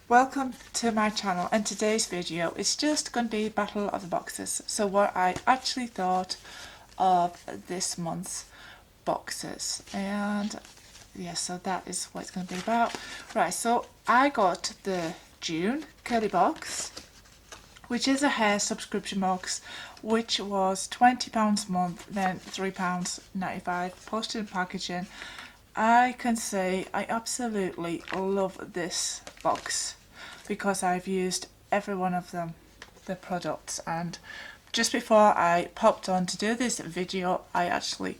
Welcome to my channel, and today's video is just going to be Battle of the Boxes. So what I actually thought of this month's boxes, and yeah, so that is what it's going to be about. Right, so I got the June curly box, which is a hair subscription box, which was £20 a month, then £3.95 postage and packaging. I can say I absolutely love this box because I've used every one of them, the products, and just before I popped on to do this video I actually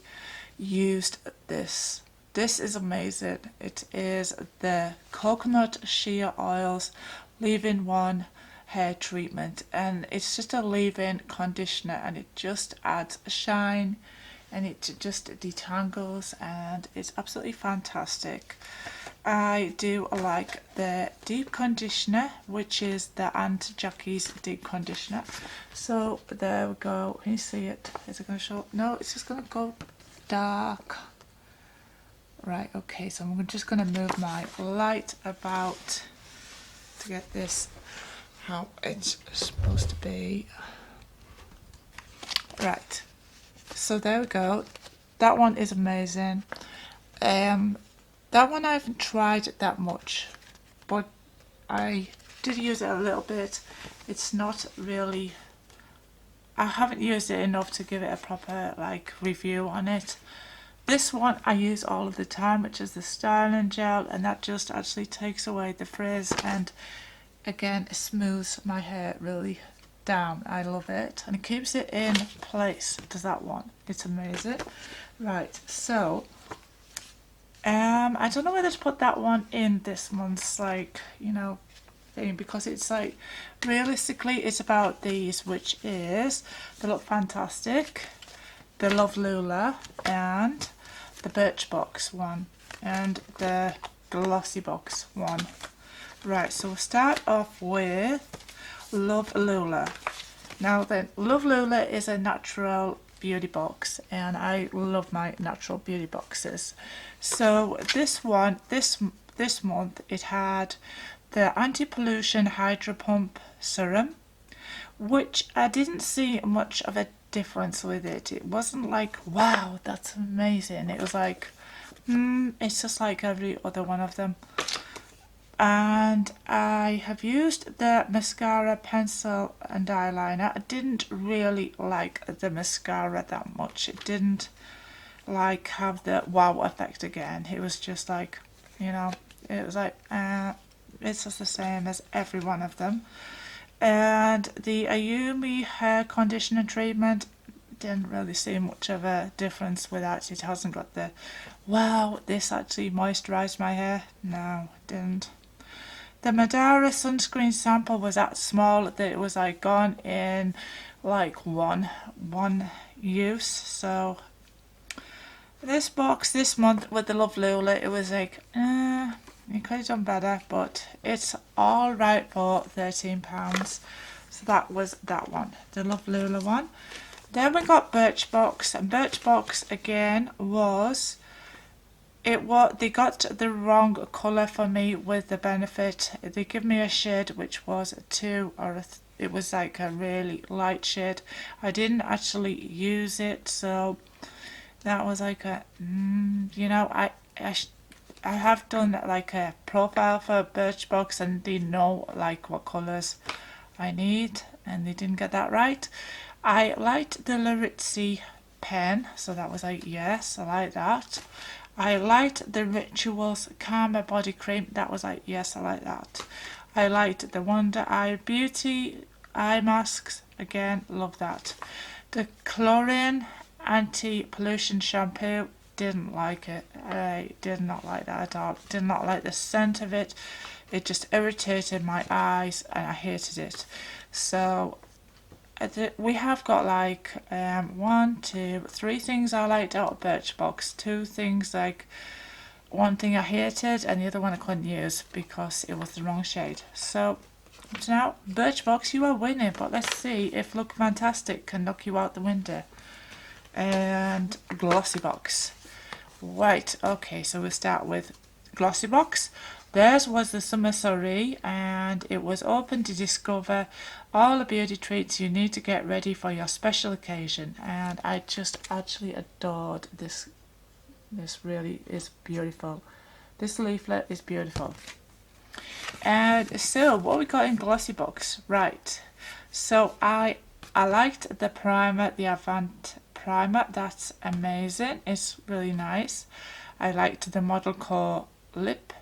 used this. This is amazing. It is the coconut shea oils leave-in one hair treatment, and it's just a leave-in conditioner, and it just adds a shine and it just detangles, and it's absolutely fantastic. I do like the deep conditioner, which is the Aunt Jackie's deep conditioner. So there we go. Can you see it? Is it going to show? No, it's just going to go dark. Right, okay, so I'm just going to move my light about to get this how it's supposed to be. Right, so there we go. That one is amazing. That one I haven't tried it that much, but I did use it a little bit. It's not really, I haven't used it enough to give it a proper review on it. This one I use all of the time, which is the styling gel, and that just actually takes away the frizz and again it smooths my hair really down. I love it, and it keeps it in place. Does that one? It's amazing. Right, so I don't know whether to put that one in this month's thing, because it's realistically it's about these, which is the Look Fantastic, the Love Lula, and the Birchbox one, and the Glossy Box one. Right, so we'll start off with Love Lula. Now then, Love Lula is a natural beauty box, and I love my natural beauty boxes. So this one, this month, it had the anti-pollution hydro pump serum, which I didn't see much of a difference with it. It wasn't like, wow, that's amazing. It was like, it's just like every other one of them. And I have used the mascara, pencil and eyeliner. I didn't really like the mascara that much. It didn't have the wow effect again. It was just it was it's just the same as every one of them. And the Ayumi hair conditioner treatment, didn't really see much of a difference with that. It hasn't got the wow, this actually moisturised my hair. No, it didn't. The Madara sunscreen sample was that small that it was gone in one use. So this box this month with the Love Lula, it was you could have done better, but it's all right for £13. So that was that one, the Love Lula one. Then we got Birchbox, and Birchbox again was, they got the wrong colour for me with the Benefit. They give me a shade which was it was a really light shade. I didn't actually use it, so that was I have done a profile for Birchbox, and they know what colours I need, and they didn't get that right. I liked the Larizzi pen, so that was yes, I like that. I liked the Rituals Calmer Body Cream, that was yes, I like that. I liked the Wonder Eye Beauty eye masks, again, love that. The Chlorine Anti-Pollution Shampoo, didn't like it. I did not like that at all. Did not like the scent of it. It just irritated my eyes, and I hated it. So we have got 1, 2, 3 things I liked out of Birchbox. 2 things one thing I hated, and the other one I couldn't use because it was the wrong shade. So now Birchbox, you are winning, but let's see if Look Fantastic can knock you out the window. And Glossy Box. Right, okay, so we'll start with Glossy Box. Theirs was the summer soiree, and it was open to discover all the beauty treats you need to get ready for your special occasion. And I just actually adored this. This really is beautiful. This leaflet is beautiful. And so what we got in glossy box, right? So I liked the primer, the Avant primer. That's amazing. It's really nice. I liked the Model Core lip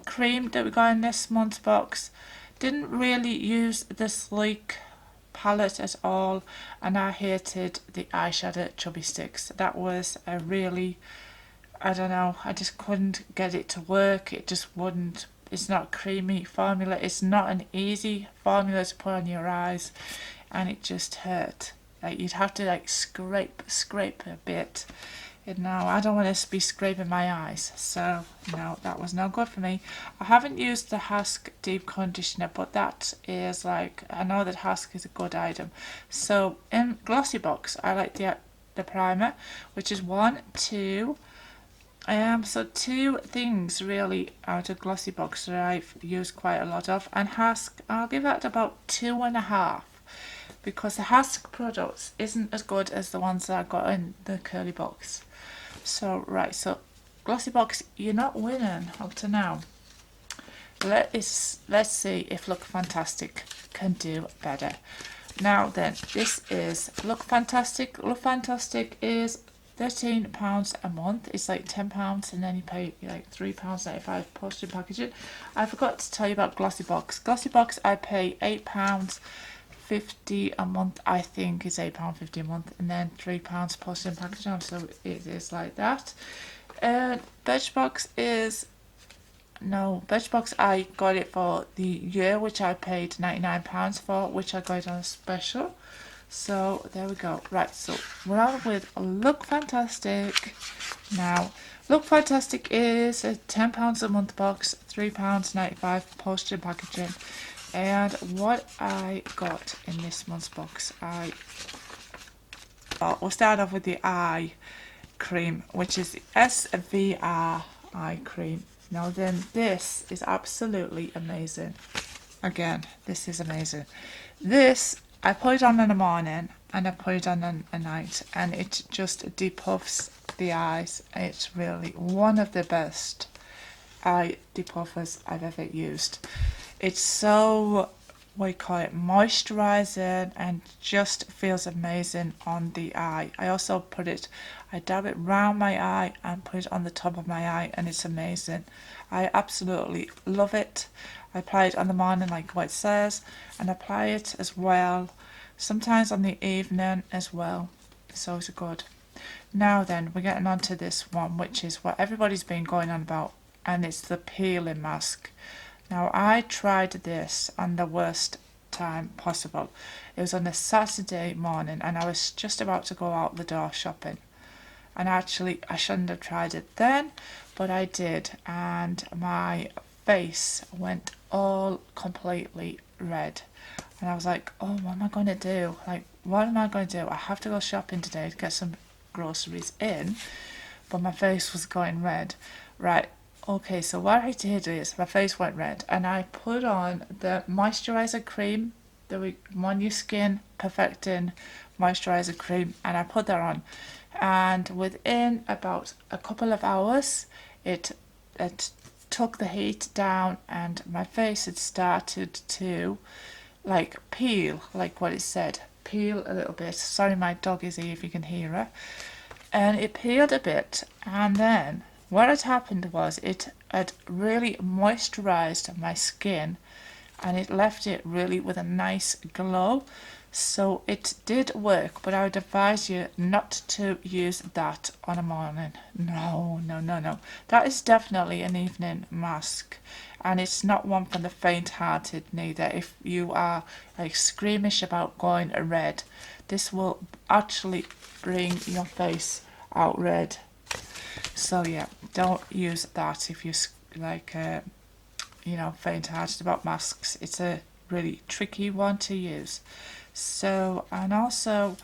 cream that we got in this month's box. Didn't really use the sleek palette at all, and I hated the eyeshadow chubby sticks. That was a really, I don't know, I just couldn't get it to work. It just wouldn't. It's not a creamy formula. It's not an easy formula to put on your eyes, and it just hurt. Like, you'd have to like scrape a bit. And no, I don't want to be scraping my eyes, so no, that was no good for me. I haven't used the Hask deep conditioner, but that is like, I know that Hask is a good item. So in glossy box, I like the primer, which is 1, 2. So 2 things really out of glossy box that I've used quite a lot of, and Hask, I'll give that about 2.5, because the Hask products isn't as good as the ones that I got in the curly box. So right, so glossy box, you're not winning up to now. Let's see if Look Fantastic can do better. Now then, this is Look Fantastic. Look Fantastic is £13 a month. It's like £10, and then you pay like £3.95 postage and packaging. I forgot to tell you about glossy box. Glossy box, I pay £8.50 a month. I think is £8.50 a month, and then £3 postage and packaging. So it is like that. Birchbox is Birchbox. I got it for the year, which I paid £99 for, which I got on a special. So there we go. Right, so we're on with Look Fantastic. Now, Look Fantastic is a £10 a month box, £3.95 postage and packaging. And what I got in this month's box, we'll start off with the eye cream, which is the SVR eye cream. Now then, this is absolutely amazing. Again, this is amazing. This, I put it on in the morning and I put it on at night, and it just depuffs the eyes. It's really one of the best eye depuffers I've ever used. It's so, what do you call it, moisturizing, and just feels amazing on the eye. I also I dab it round my eye and put it on the top of my eye, and it's amazing. I absolutely love it. I apply it on the morning like what it says, and apply it as well sometimes on the evening as well. So it's good. Now then, we're getting on to this one, which is what everybody's been going on about, and it's the peeling mask. Now, I tried this on the worst time possible. It was on a Saturday morning, and I was just about to go out the door shopping. And actually, I shouldn't have tried it then, but I did, and my face went all completely red. And I was like, oh, what am I going to do? Like, what am I going to do? I have to go shopping today to get some groceries in, but my face was going red. Right, okay, so what I did is my face went red, and I put on the moisturizer cream, the On Your Skin Perfecting moisturizer cream, and I put that on. And within about a couple of hours, it took the heat down, and my face had started to like peel, like what it said, peel a little bit. Sorry, my dog is here if you can hear her. And it peeled a bit, and then what had happened was it had really moisturized my skin, and it left it really with a nice glow. So it did work, but I would advise you not to use that on a morning. No. That is definitely an evening mask, and it's not one for the faint-hearted neither. If you are like squeamish about going red, this will actually bring your face out red. So yeah, don't use that if you're like faint-hearted about masks. It's a really tricky one to use. So, and also,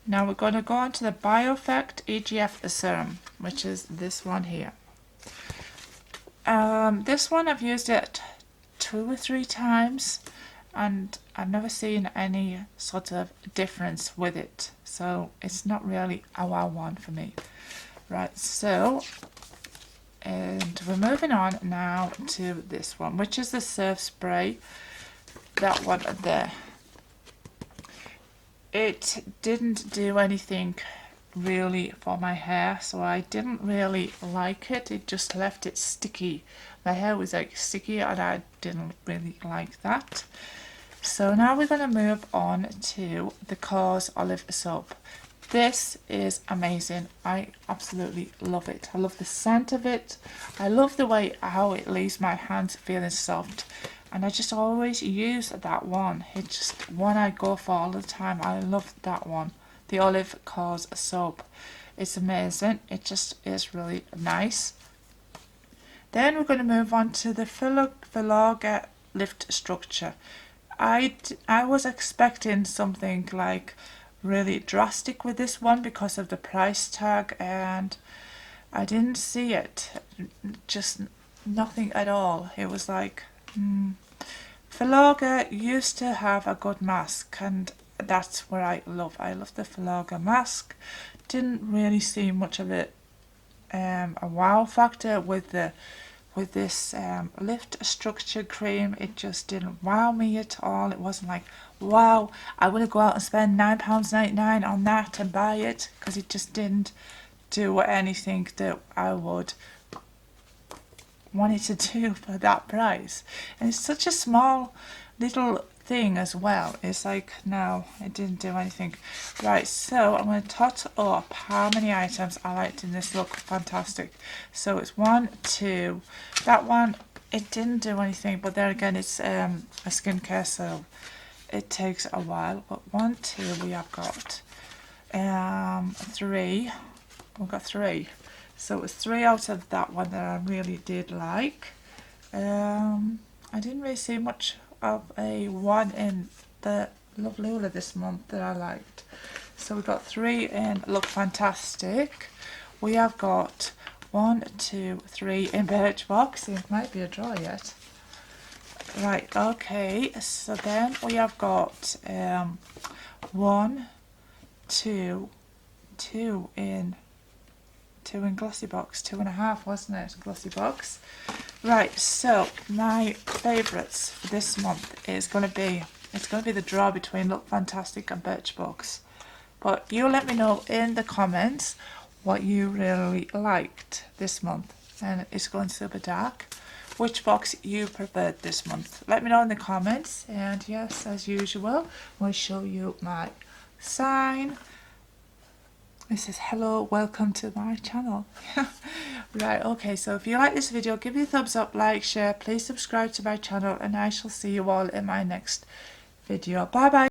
now we're going to go on to the BioEffect EGF serum, which is this one here. This one I've used it 2 or 3 times and I've never seen any sort of difference with it, so it's not really a wow one for me. Right, so and we're moving on now to this one, which is the surf spray. That one there, it didn't do anything really for my hair, so I didn't really like it. It just left it sticky. My hair was like sticky and I didn't really like that. So now we're going to move on to the KORRES olive soap. This is amazing. I absolutely love it. I love the scent of it. I love the way how it leaves my hands feeling soft, and I just always use that one. It's just one I go for all the time. I love that one, the olive KORRES soap. It's amazing. It just is really nice. Then we're going to move on to the filorga lift structure. I was expecting something like really drastic with this one because of the price tag, and I didn't see it. Just nothing at all. It was like filorga used to have a good mask, and that's what I love. I love the filorga mask. Didn't really see much of it a wow factor with this lift structure cream. It just didn't wow me at all. It wasn't like, wow, I want to go out and spend £9.99 on that and buy it, because it just didn't do anything that I would want it to do for that price. And it's such a small little thing as well. It's like, no, it didn't do anything. Right, so I'm going to tot up how many items I liked in this look fantastic. So it's 1, 2, that one, it didn't do anything, but there again, it's a skincare, so it takes a while. But 1, 2, we have got 3. We've got 3. So it was 3 out of that one that I really did like. I didn't really see much of a one in the Love Lula this month that I liked. So we got 3 in Look Fantastic. We have got 1, 2, 3 in Birchbox. It might be a draw yet. Right, okay, so then we have got 1, 2, 2 in Glossy Box, 2.5, wasn't it? Glossy Box. Right, so my favourites for this month is going to be, it's going to be the draw between Look Fantastic and Birchbox. But you let me know in the comments what you really liked this month. And it's going super dark. Which box you preferred this month? Let me know in the comments. And yes, as usual, we'll show you my sign. It says, hello, welcome to my channel. Right, okay, so if you like this video, give me a thumbs up, like, share, please subscribe to my channel, and I shall see you all in my next video. Bye bye.